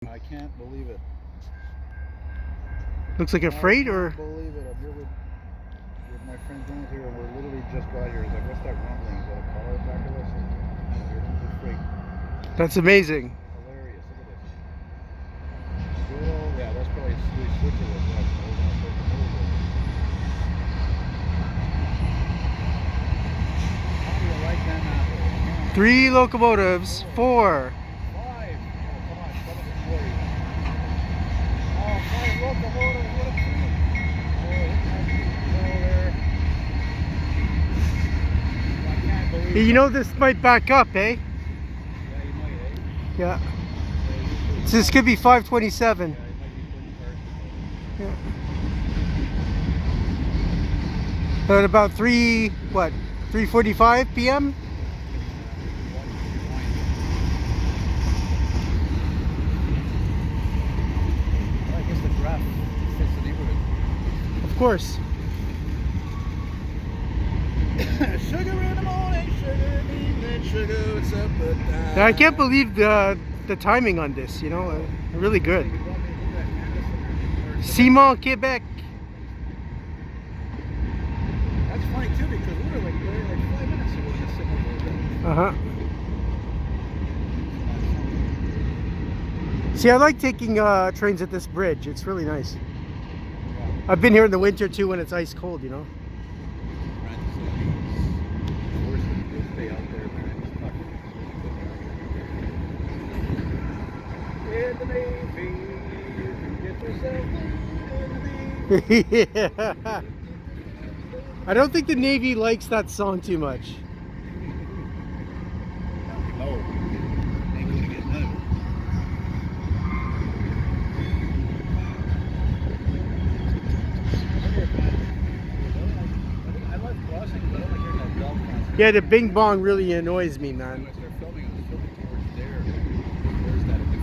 I can't believe it. Looks like a freight, or? I can't believe it. I'm here with my friend Jones here, and we're literally just got here. He's like, what's that rumbling? Is that a car back of us? And here comes the freight. That's amazing. Hilarious. Look at this. Good old, yeah, that's probably switcher was what. How do you like that apple? 3 locomotives, 4. 5. Oh, come on, 7 to 40. Oh, 5 locomotives. What a treat. Oh, there. I can't believe Hey, you know this might back up, eh? Yeah, you might, eh? Yeah. So this could be 527. Yeah, it might be 30 cars. Yeah. At about 3:45 p.m. Well, I guess the graph fits the neighborhood. Of course. Sugar in the morning, sugar in the evening, sugar, what's up with that? Yeah, I can't believe the timing on this. You know, really good. Simon, Quebec. That's funny too because we were like 5 minutes ago just sitting over there. Uh-huh. See, I like taking trains at this bridge. It's really nice. I've been here in the winter too when it's ice cold, you know. Stay out there, man. In the Navy, get yourself in the Navy. Yeah. I don't think the Navy likes that song too much. No, ain't gonna get none of it. I love crossing, but I don't like hearing that bell constant. Yeah, the bing bong really annoys me, man. When I start filming, I'm filming towards there. There's that big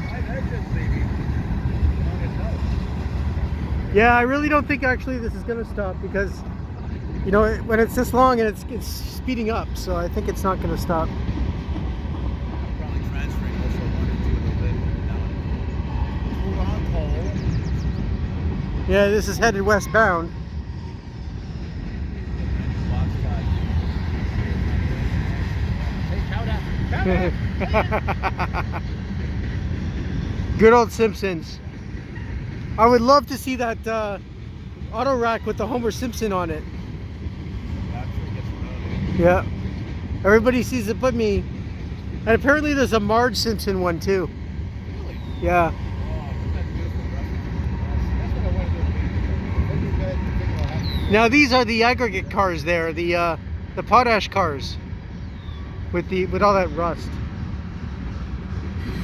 I just maybe on its own. Yeah, I really don't think actually this is gonna stop because, you know, when it's this long and it's speeding up, so I think it's not gonna stop. I'm probably transferring also 1 or 2 a little bit now. Hold on, Paul. Yeah, this is headed westbound. Good old Simpsons. I would love to see that auto rack with the Homer Simpson on it. Yeah. Everybody sees it but me. And apparently there's a Marge Simpson one too. Really? Yeah. Now these are the aggregate cars there, the potash cars with all that rust.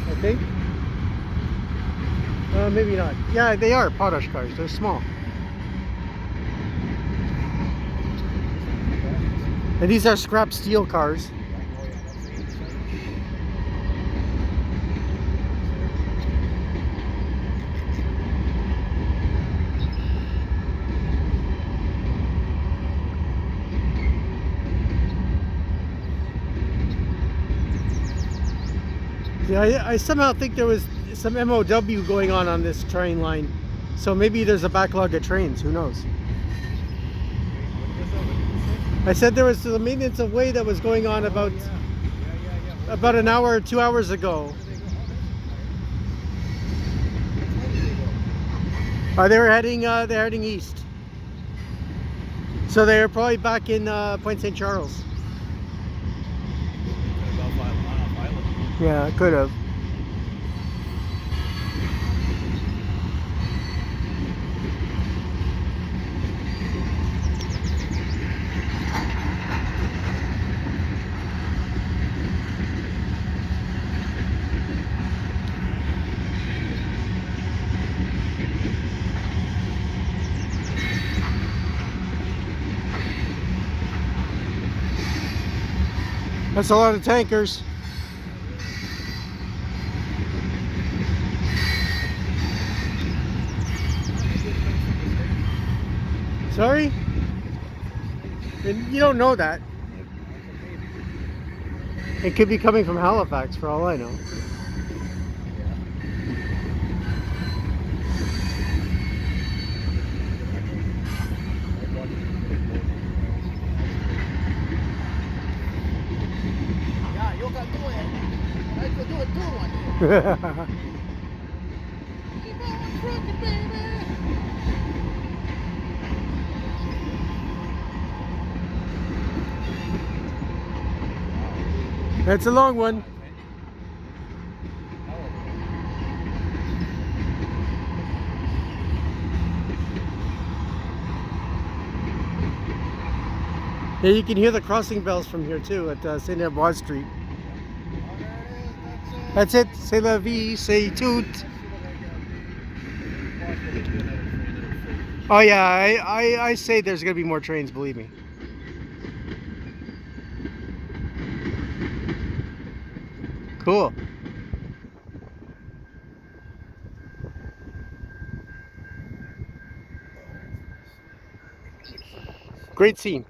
I think. Maybe not. Yeah, they are potash cars. They're small. And these are scrap steel cars. Yeah, I somehow think there was some MOW going on this train line. So maybe there's a backlog of trains. Who knows? I said there was the maintenance of way that was going on about an hour or 2 hours ago. They're heading east. So they're probably back in Point St. Charles. Yeah, could have. That's a lot of tankers. Sorry? And you don't know that. It could be coming from Halifax for all I know. Yeah, you can do it. I could do it too one day. Keep on trucking, baby. That's a long one. Yeah, you can hear the crossing bells from here too at St Henri Street. That's it. C'est la vie, c'est tout. Oh yeah, I say there's gonna be more trains, believe me. Cool. Great scene.